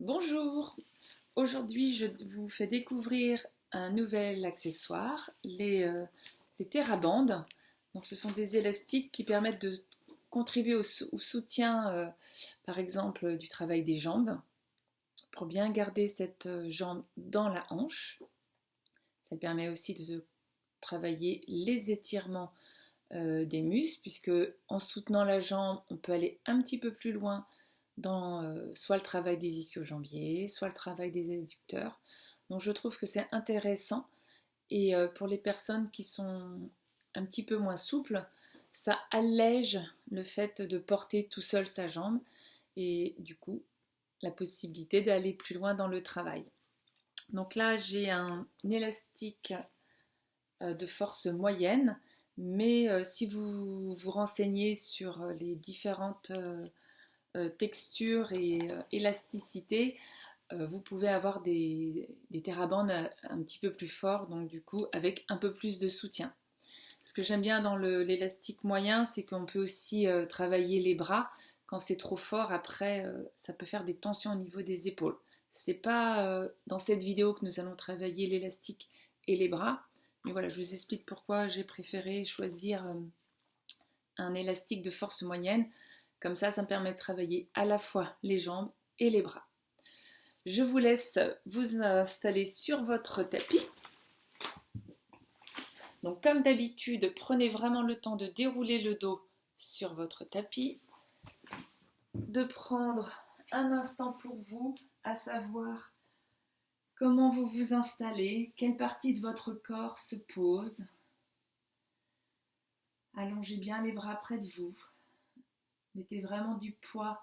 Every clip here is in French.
Bonjour, aujourd'hui je vous fais découvrir un nouvel accessoire, les TheraBand. Donc ce sont des élastiques qui permettent de contribuer au soutien, par exemple, du travail des jambes, pour bien garder cette jambe dans la hanche. Ça permet aussi de travailler les étirements des muscles, puisque en soutenant la jambe, on peut aller un petit peu plus loin dans soit le travail des ischio-jambiers, soit le travail des adducteurs. Donc je trouve que c'est intéressant et pour les personnes qui sont un petit peu moins souples, ça allège le fait de porter tout seul sa jambe et du coup la possibilité d'aller plus loin dans le travail. Donc là j'ai un élastique de force moyenne, mais si vous vous renseignez sur les différentes texture et élasticité, vous pouvez avoir des TheraBand un petit peu plus forts, donc du coup avec un peu plus de soutien. Ce que j'aime bien dans l'élastique moyen, c'est qu'on peut aussi travailler les bras. Quand c'est trop fort, après, ça peut faire des tensions au niveau des épaules. C'est pas dans cette vidéo que nous allons travailler l'élastique et les bras, mais voilà, je vous explique pourquoi j'ai préféré choisir un élastique de force moyenne. Comme ça me permet de travailler à la fois les jambes et les bras. Je vous laisse vous installer sur votre tapis. Donc comme d'habitude, prenez vraiment le temps de dérouler le dos sur votre tapis, de prendre un instant pour vous, à savoir comment vous vous installez, quelle partie de votre corps se pose. Allongez bien les bras près de vous. Mettez vraiment du poids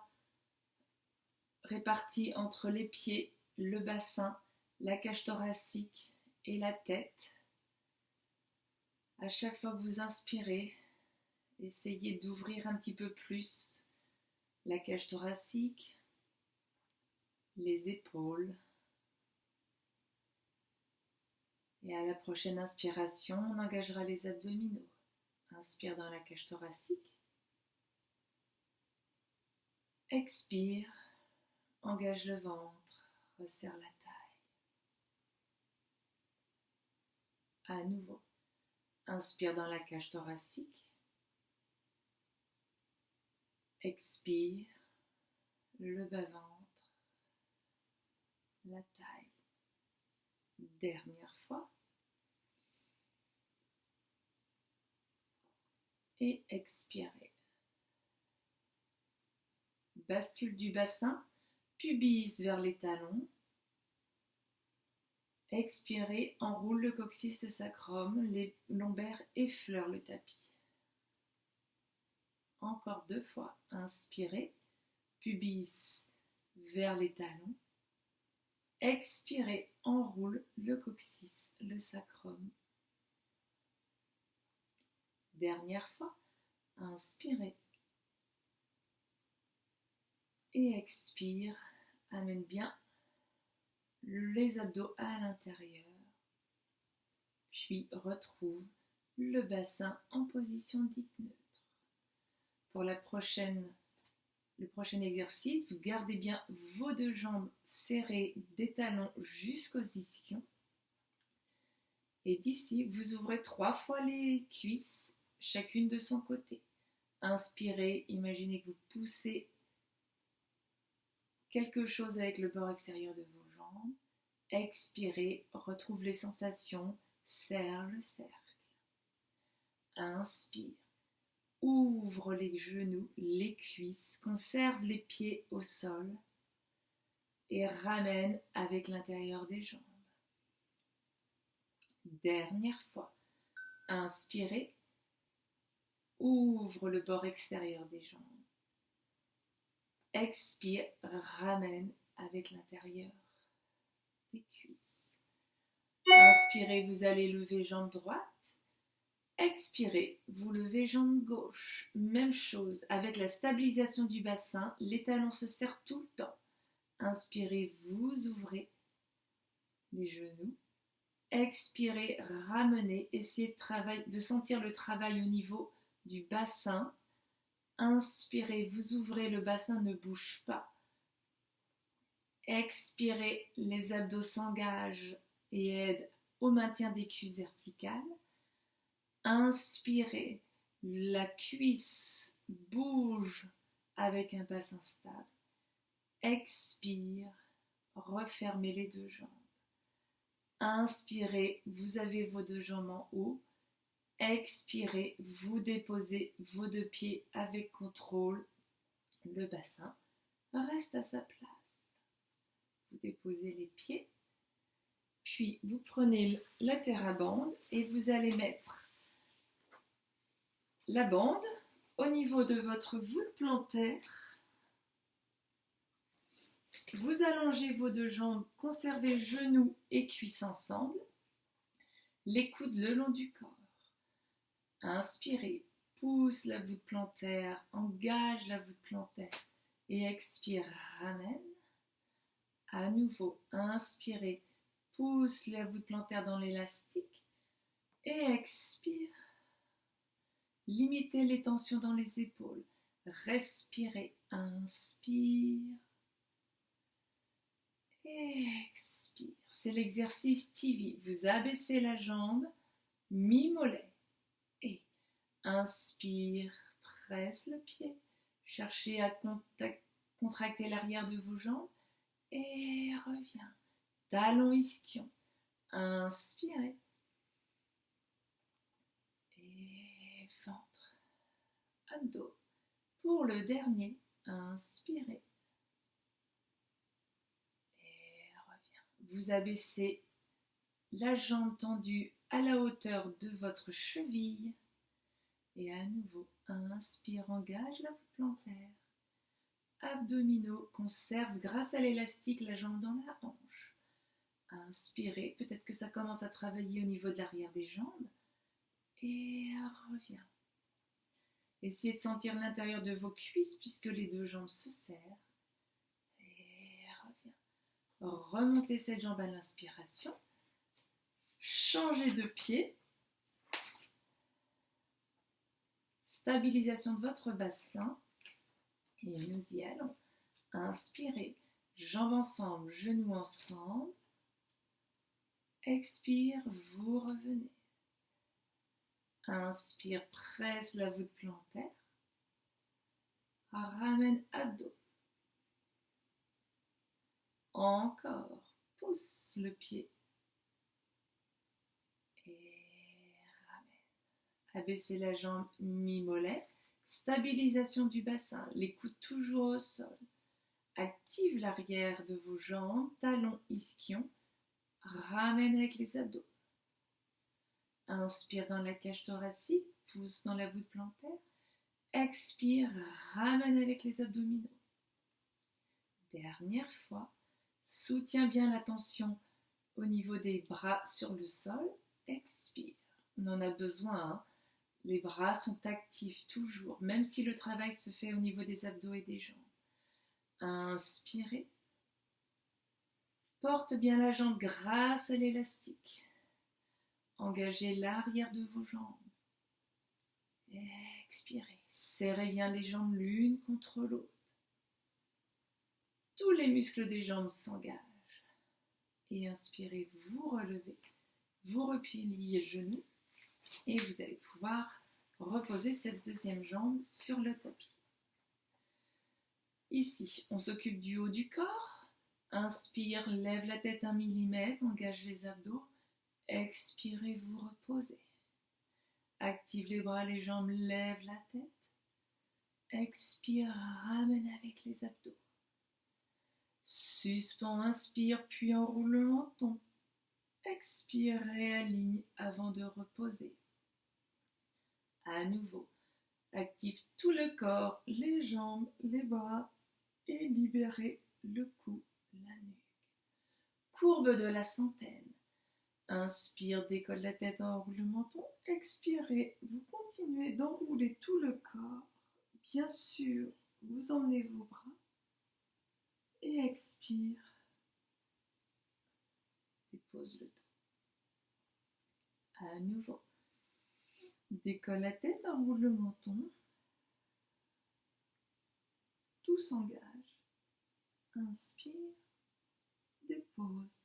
réparti entre les pieds, le bassin, la cage thoracique et la tête. À chaque fois que vous inspirez, essayez d'ouvrir un petit peu plus la cage thoracique, les épaules. Et à la prochaine inspiration, on engagera les abdominaux. Inspire dans la cage thoracique. Expire, engage le ventre, resserre la taille. À nouveau, inspire dans la cage thoracique. Expire, le bas-ventre, la taille. Dernière fois. Et expirez. Bascule du bassin, pubis vers les talons. Expirez, enroule le coccyx, le sacrum, les lombaires effleurent le tapis. Encore 2 fois. Inspirez, pubis vers les talons. Expirez, enroule le coccyx, le sacrum. Dernière fois. Inspirez. Et expire. Amène bien les abdos à l'intérieur. Puis retrouve le bassin en position dite neutre. Pour le prochain exercice, vous gardez bien vos 2 jambes serrées des talons jusqu'aux ischions. Et d'ici, vous ouvrez 3 fois les cuisses, chacune de son côté. Inspirez, imaginez que vous poussez quelque chose avec le bord extérieur de vos jambes. Expirez, retrouve les sensations, serre le cercle. Inspire, ouvre les genoux, les cuisses, conserve les pieds au sol et ramène avec l'intérieur des jambes. Dernière fois, inspirez, ouvre le bord extérieur des jambes. Expire, ramène avec l'intérieur des cuisses. Inspirez, vous allez lever jambe droite. Expirez, vous levez jambe gauche. Même chose, avec la stabilisation du bassin, les talons se serrent tout le temps. Inspirez, vous ouvrez les genoux. Expirez, ramenez, essayez de sentir le travail au niveau du bassin. Inspirez, vous ouvrez, le bassin ne bouge pas. Expirez, les abdos s'engagent et aident au maintien des cuisses verticales. Inspirez, la cuisse bouge avec un bassin stable. Expire, refermez les deux jambes. Inspirez, vous avez vos deux jambes en haut. Expirez, vous déposez vos deux pieds avec contrôle. Le bassin reste à sa place. Vous déposez les pieds. Puis vous prenez la TheraBand et vous allez mettre la bande au niveau de votre voûte plantaire. Vous allongez vos deux jambes, conservez genoux et cuisses ensemble, les coudes le long du corps. Inspirez, pousse la voûte plantaire, engage la voûte plantaire et expire, ramène. À nouveau, inspirez, pousse la voûte plantaire dans l'élastique et expire. Limitez les tensions dans les épaules. Respirez, inspire. Expire. C'est l'exercice TV. Vous abaissez la jambe, mi-mollet. Et inspire, presse le pied. Cherchez à contracter l'arrière de vos jambes. Et reviens. Talon ischion. Inspirez. Et ventre. Abdos. Pour le dernier, inspirez. Vous abaissez la jambe tendue à la hauteur de votre cheville. Et à nouveau, inspire, engage la voûte plantaire. Abdominaux, conserve grâce à l'élastique la jambe dans la hanche. Inspirez, peut-être que ça commence à travailler au niveau de l'arrière des jambes. Et reviens. Essayez de sentir l'intérieur de vos cuisses puisque les deux jambes se serrent. Remontez cette jambe à l'inspiration. Changez de pied. Stabilisation de votre bassin. Et nous y allons. Inspirez. Jambes ensemble, genoux ensemble. Expire, vous revenez. Inspire, presse la voûte plantaire. Ramène abdos. Encore, pousse le pied et ramène. Abaissez la jambe mi-mollet, stabilisation du bassin, les coudes toujours au sol. Active l'arrière de vos jambes, talons ischion, ramène avec les abdos. Inspire dans la cage thoracique, pousse dans la voûte plantaire. Expire, ramène avec les abdominaux. Dernière fois. Soutiens bien la tension au niveau des bras sur le sol. Expire. On en a besoin. Hein. Les bras sont actifs toujours, même si le travail se fait au niveau des abdos et des jambes. Inspirez. Porte bien la jambe grâce à l'élastique. Engagez l'arrière de vos jambes. Expirez. Serrez bien les jambes l'une contre l'autre. Tous les muscles des jambes s'engagent. Et inspirez, vous relevez, vous repliez le genou et vous allez pouvoir reposer cette deuxième jambe sur le tapis. Ici, on s'occupe du haut du corps. Inspire, lève la tête 1 mm, engage les abdos. Expirez, vous reposez. Active les bras, les jambes, lève la tête. Expire, ramène avec les abdos. Suspends, inspire, puis enroule le menton. Expire, réaligne avant de reposer. À nouveau, active tout le corps, les jambes, les bras et libérez le cou, la nuque. Courbe de la centaine. Inspire, décolle la tête, enroule le menton. Expirez, vous continuez d'enrouler tout le corps. Bien sûr, vous emmenez vos bras. Et expire. Dépose le dos. À nouveau. Décolle la tête, enroule le menton. Tout s'engage. Inspire. dépose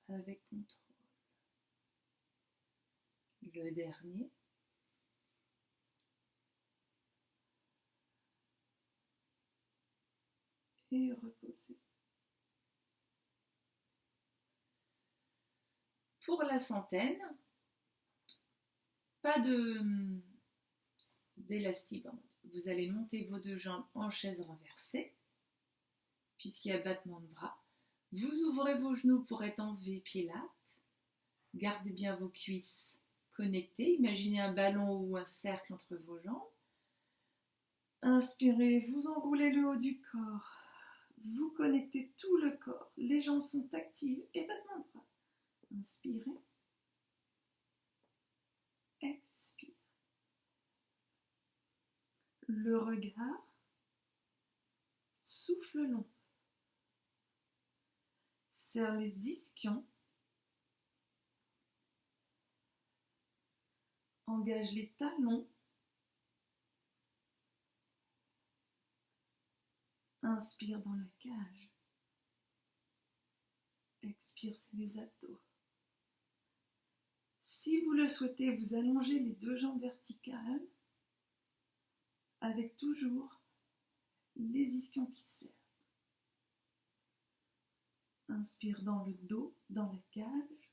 avec contrôle. Le dernier. Et reposez. Pour la centaine, pas d'élastibande. Vous allez monter vos deux jambes en chaise renversée, puisqu'il y a battement de bras. Vous ouvrez vos genoux pour être en V-pilates. Gardez bien vos cuisses connectées. Imaginez un ballon ou un cercle entre vos jambes. Inspirez, vous enroulez le haut du corps. Vous connectez tout le corps. Les jambes sont actives et battement de bras. Inspirez. Expire. Le regard. Souffle long. Serre les ischions. Engage les talons. Inspire dans la cage. Expire, c'est les abdos. Si vous le souhaitez, vous allongez les deux jambes verticales avec toujours les ischions qui serrent. Inspire dans le dos, dans la cage.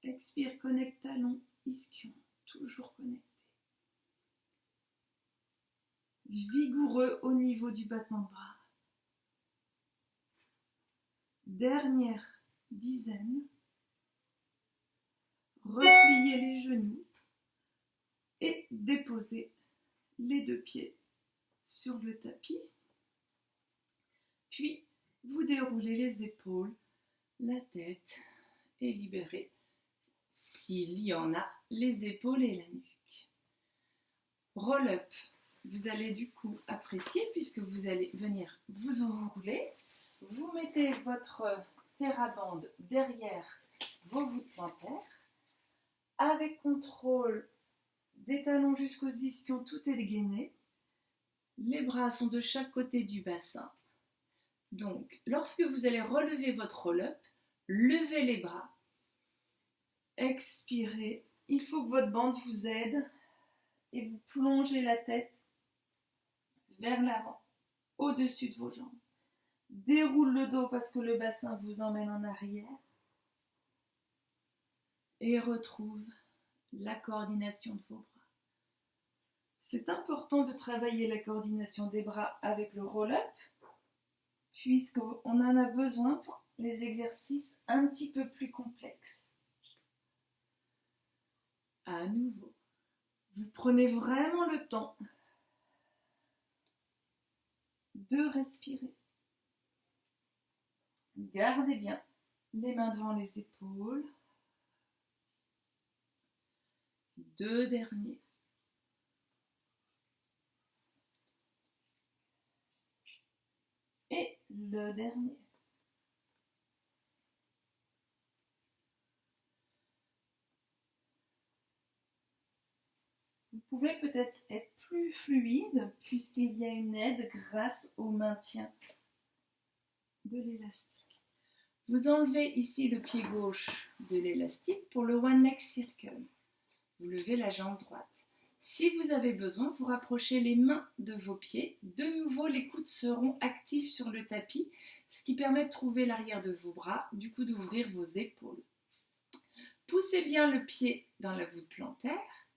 Expire, connecte talons, ischions, toujours connectés. Vigoureux au niveau du battement de bras. Dernière dizaine. Repliez les genoux et déposez les deux pieds sur le tapis. Puis, vous déroulez les épaules, la tête et libérez, s'il y en a, les épaules et la nuque. Roll-up. Vous allez du coup apprécier puisque vous allez venir vous enrouler. Vous mettez votre therabande derrière vos voûtes plantaires. Avec contrôle des talons jusqu'aux ischions, tout est dégainé. Les bras sont de chaque côté du bassin. Donc, lorsque vous allez relever votre roll-up, levez les bras. Expirez. Il faut que votre bande vous aide et vous plongez la tête vers l'avant, au-dessus de vos jambes. Déroule le dos parce que le bassin vous emmène en arrière. Et retrouve la coordination de vos bras. C'est important de travailler la coordination des bras avec le roll-up, puisqu'on en a besoin pour les exercices un petit peu plus complexes. À nouveau, vous prenez vraiment le temps de respirer. Gardez bien les mains devant les épaules. Deux derniers. Et le dernier. Vous pouvez peut-être être plus fluide puisqu'il y a une aide grâce au maintien de l'élastique. Vous enlevez ici le pied gauche de l'élastique pour le One Leg Circle. Vous levez la jambe droite. Si vous avez besoin, vous rapprochez les mains de vos pieds. De nouveau, les coudes seront actifs sur le tapis, ce qui permet de trouver l'arrière de vos bras, du coup d'ouvrir vos épaules. Poussez bien le pied dans la voûte plantaire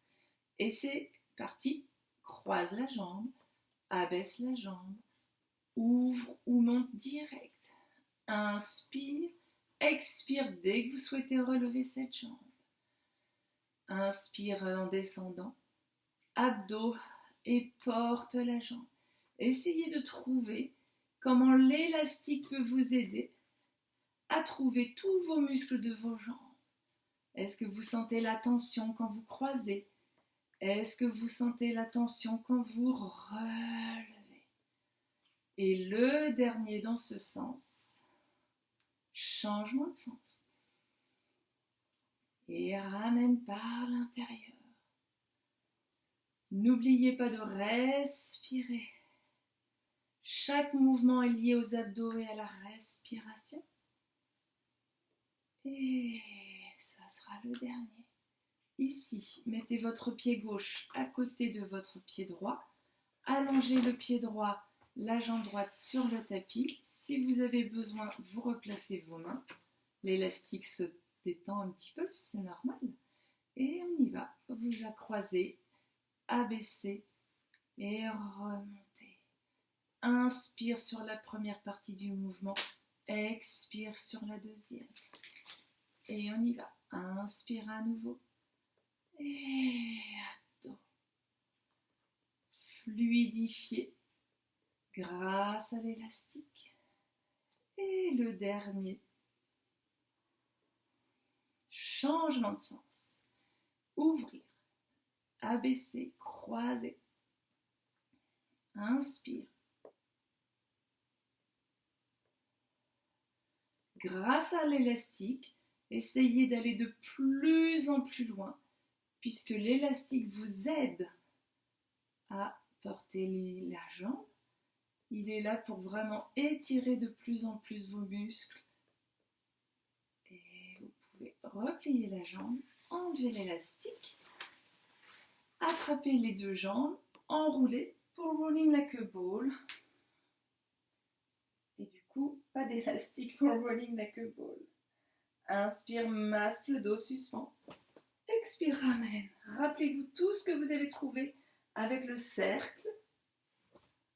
et c'est parti. Croise la jambe, abaisse la jambe, ouvre ou monte direct. Inspire, expire dès que vous souhaitez relever cette jambe. Inspire en descendant, abdos et porte la jambe. Essayez de trouver comment l'élastique peut vous aider à trouver tous vos muscles de vos jambes. Est-ce que vous sentez la tension quand vous croisez? Est-ce que vous sentez la tension quand vous relevez? Et le dernier dans ce sens, changement de sens. Et ramène par l'intérieur. N'oubliez pas de respirer Chaque mouvement est lié aux abdos et à la respiration. Et ça sera le dernier. Ici, mettez votre pied gauche à côté de votre pied droit. Allongez le pied droit, la jambe droite sur le tapis. Si vous avez besoin, vous replacez vos mains. L'élastique se détend un petit peu, c'est normal. Et on y va. Vous croisez, abaissez et remontez. Inspire sur la première partie du mouvement. Expire sur la deuxième. Et on y va. Inspire à nouveau. Et abdos. Fluidifié grâce à l'élastique. Et le dernier. Changement de sens. Ouvrir. Abaisser. Croiser. Inspire. Grâce à l'élastique, essayez d'aller de plus en plus loin, puisque l'élastique vous aide à porter la jambe. Il est là pour vraiment étirer de plus en plus vos muscles. Et vous pouvez replier la jambe, enlever l'élastique, attraper les deux jambes, enrouler pour rolling like a ball. Et du coup, pas d'élastique pour rolling like a ball. Inspire, masse le dos, suspend. Expire, ramène. Rappelez-vous tout ce que vous avez trouvé avec le cercle,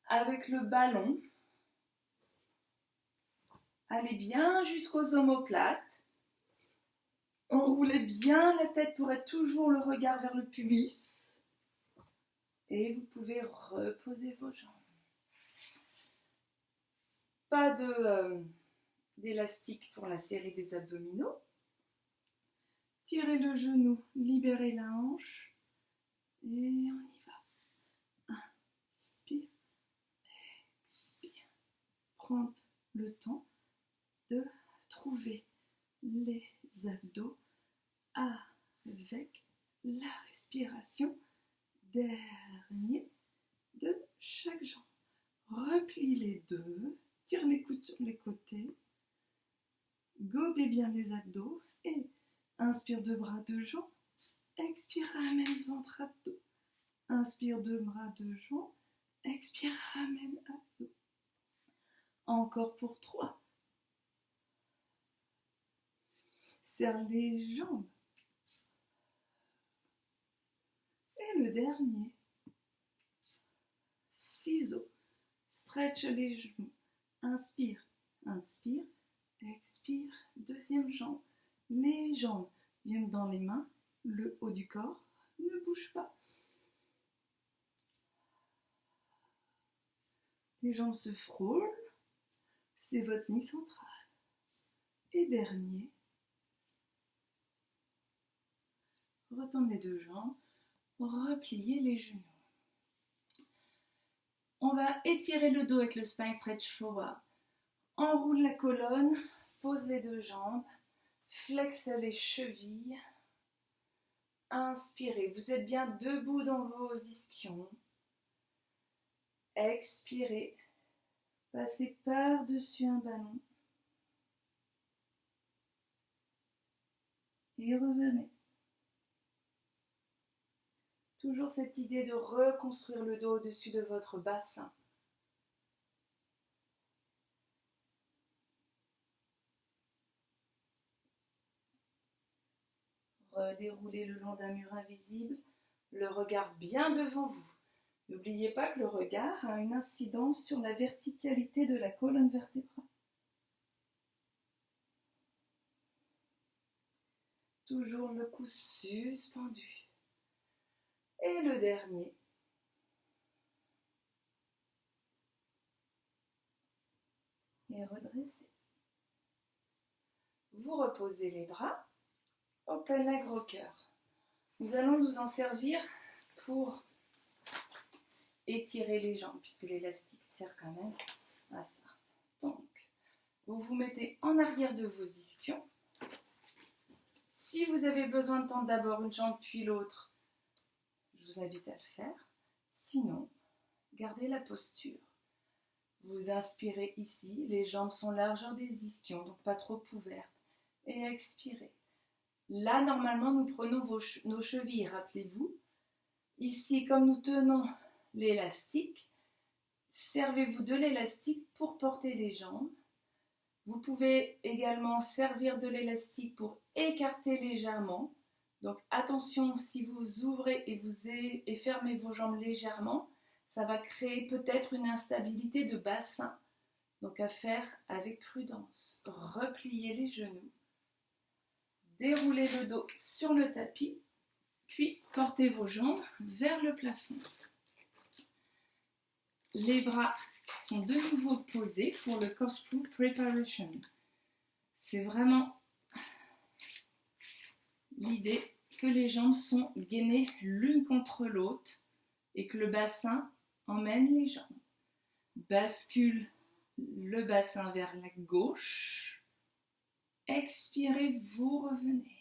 avec le ballon. Allez bien jusqu'aux omoplates. Enroulez bien la tête pour être toujours le regard vers le pubis. Et vous pouvez reposer vos jambes. Pas d'élastique pour la série des abdominaux. Tirez le genou, libérez la hanche. Et on y va. Inspire, expire. Prends le temps de trouver les abdos avec la respiration dernier de chaque jambe. Replie les deux, tire les coudes sur les côtés, gobez bien les abdos et inspire deux bras, deux jambes, expire, ramène ventre abdos, inspire deux bras, deux jambes, expire, ramène abdos. Encore pour 3. Serre les jambes. Et le dernier. Ciseaux. Stretch les genoux. Inspire, inspire, expire. Deuxième jambe. Les jambes viennent dans les mains. Le haut du corps ne bouge pas. Les jambes se frôlent. C'est votre ligne centrale. Et dernier. Retendez les deux jambes. Repliez les genoux. On va étirer le dos avec le spine stretch forward. Enroule la colonne, pose les deux jambes, flexe les chevilles. Inspirez, vous êtes bien debout dans vos ischions. Expirez, passez par-dessus un ballon. Et revenez. Toujours cette idée de reconstruire le dos au-dessus de votre bassin. Redéroulez le long d'un mur invisible, le regard bien devant vous. N'oubliez pas que le regard a une incidence sur la verticalité de la colonne vertébrale. Toujours le cou suspendu. Et le dernier. Et redressez. Vous reposez les bras. Open leg rocker. Nous allons nous en servir pour étirer les jambes, puisque l'élastique sert quand même à ça. Donc, vous vous mettez en arrière de vos ischions. Si vous avez besoin de tendre d'abord une jambe puis l'autre, je vous invite à le faire. Sinon, gardez la posture. Vous inspirez ici, les jambes sont largeur des ischions, donc pas trop ouvertes. Et expirez. Là, normalement, nous prenons nos chevilles, rappelez-vous. Ici, comme nous tenons l'élastique, servez-vous de l'élastique pour porter les jambes. Vous pouvez également servir de l'élastique pour écarter légèrement. Donc attention, si vous ouvrez et fermez vos jambes légèrement, ça va créer peut-être une instabilité de bassin. Donc à faire avec prudence. Repliez les genoux. Déroulez le dos sur le tapis, puis portez vos jambes vers le plafond. Les bras sont de nouveau posés pour le Corkscrew Preparation. C'est vraiment l'idée que les jambes sont gainées l'une contre l'autre et que le bassin emmène les jambes. Bascule le bassin vers la gauche. Expirez, vous revenez.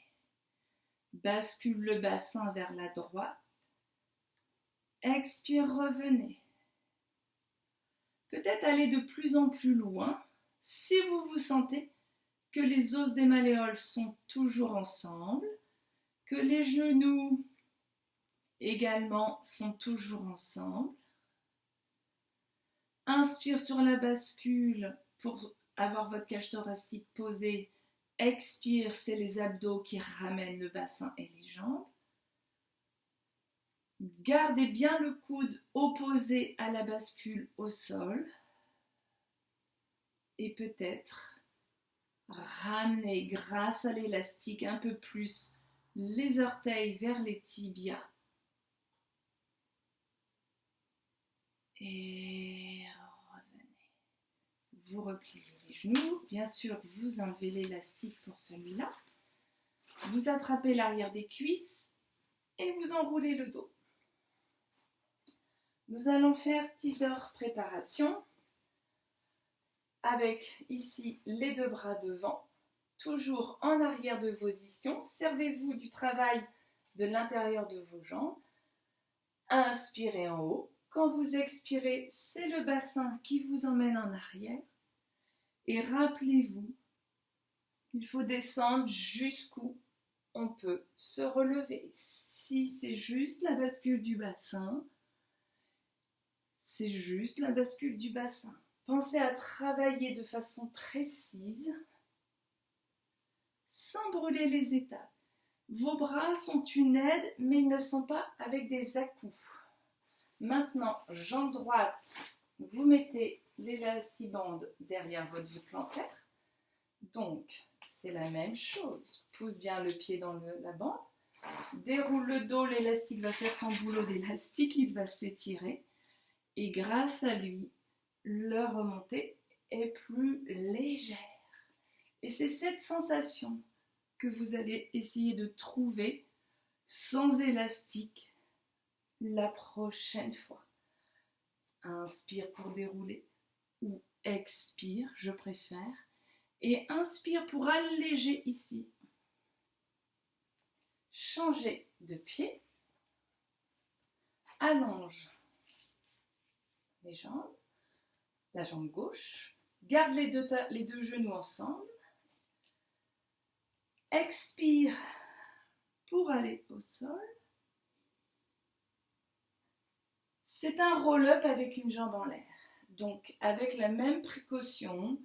Bascule le bassin vers la droite. Expire, revenez. Peut-être aller de plus en plus loin si vous vous sentez que les os des malléoles sont toujours ensemble, que les genoux également sont toujours ensemble. Inspire sur la bascule pour avoir votre cage thoracique posée. Expire, c'est les abdos qui ramènent le bassin et les jambes. Gardez bien le coude opposé à la bascule au sol. Et peut-être ramenez grâce à l'élastique un peu plus les orteils vers les tibias. Et revenez. Vous repliez les genoux. Bien sûr, vous enlevez l'élastique pour celui-là. Vous attrapez l'arrière des cuisses et vous enroulez le dos. Nous allons faire teaser préparation avec ici les deux bras devant, toujours en arrière de vos ischions. Servez-vous du travail de l'intérieur de vos jambes. Inspirez en haut. Quand vous expirez, c'est le bassin qui vous emmène en arrière. Et rappelez-vous, il faut descendre jusqu'où on peut se relever. Si c'est juste la bascule du bassin, c'est juste la bascule du bassin. Pensez à travailler de façon précise, sans brûler les étapes. Vos bras sont une aide, mais ils ne sont pas avec des à-coups. Maintenant, jambe droite, vous mettez l'élastibande derrière votre voûte plantaire. Donc, c'est la même chose. Pousse bien le pied dans la bande. Déroule le dos, l'élastique va faire son boulot d'élastique, il va s'étirer. Et grâce à lui, la remontée est plus légère. Et c'est cette sensation que vous allez essayer de trouver sans élastique la prochaine fois. Inspire pour dérouler ou expire, je préfère. Et inspire pour alléger ici. Changez de pied. Allonge les jambes, la jambe gauche. Garde les deux genoux ensemble. Expire pour aller au sol. C'est un roll-up avec une jambe en l'air. Donc, avec la même précaution,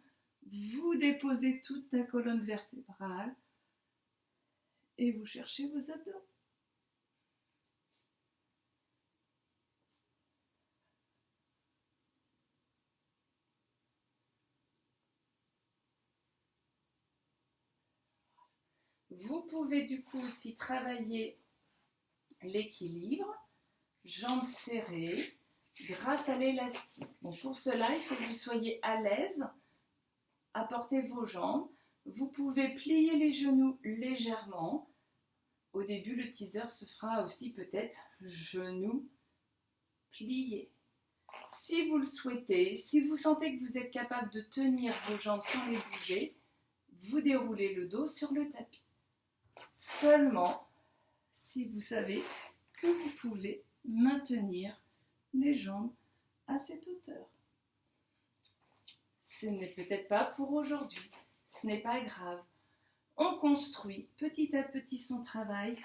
vous déposez toute la colonne vertébrale et vous cherchez vos abdos. Vous pouvez du coup aussi travailler l'équilibre, jambes serrées, grâce à l'élastique. Bon, pour cela, il faut que vous soyez à l'aise à porter vos jambes. Vous pouvez plier les genoux légèrement. Au début, le teaser se fera aussi peut-être genoux pliés. Si vous le souhaitez, si vous sentez que vous êtes capable de tenir vos jambes sans les bouger, vous déroulez le dos sur le tapis. Seulement si vous savez que vous pouvez maintenir les jambes à cette hauteur. ce n'est peut-être pas pour aujourd'hui. Ce n'est pas grave. On construit petit à petit son travail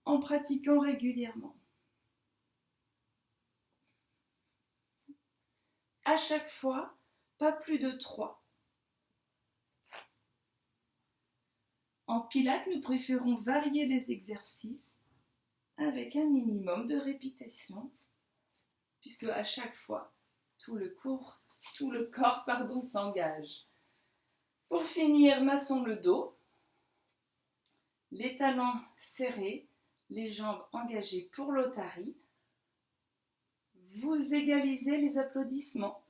en pratiquant régulièrement. À chaque fois, pas plus de 3. En Pilates, nous préférons varier les exercices avec un minimum de répétitions, puisque à chaque fois, tout le corps s'engage. Pour finir, massons le dos, les talons serrés, les jambes engagées pour l'otarie. Vous égalisez les applaudissements.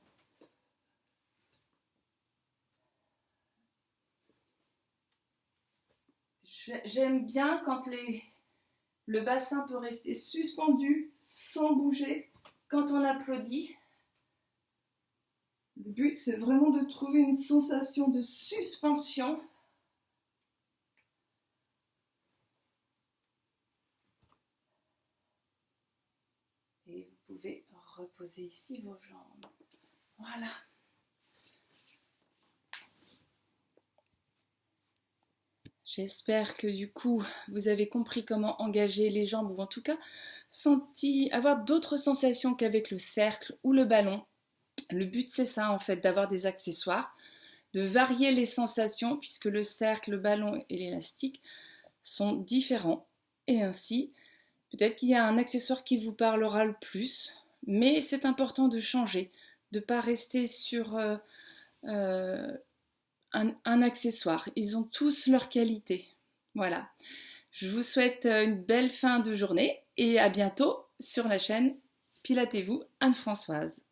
J'aime bien quand le bassin peut rester suspendu sans bouger quand on applaudit. Le but, c'est vraiment de trouver une sensation de suspension. Et vous pouvez reposer ici vos jambes. Voilà. J'espère que du coup, vous avez compris comment engager les jambes ou en tout cas avoir d'autres sensations qu'avec le cercle ou le ballon. Le but, c'est ça en fait, d'avoir des accessoires, de varier les sensations puisque le cercle, le ballon et l'élastique sont différents. Et ainsi, peut-être qu'il y a un accessoire qui vous parlera le plus, mais c'est important de changer, de ne pas rester sur un accessoire. Ils ont tous leur qualité. Voilà. Je vous souhaite une belle fin de journée et à bientôt sur la chaîne Pilatez-vous Anne-Françoise.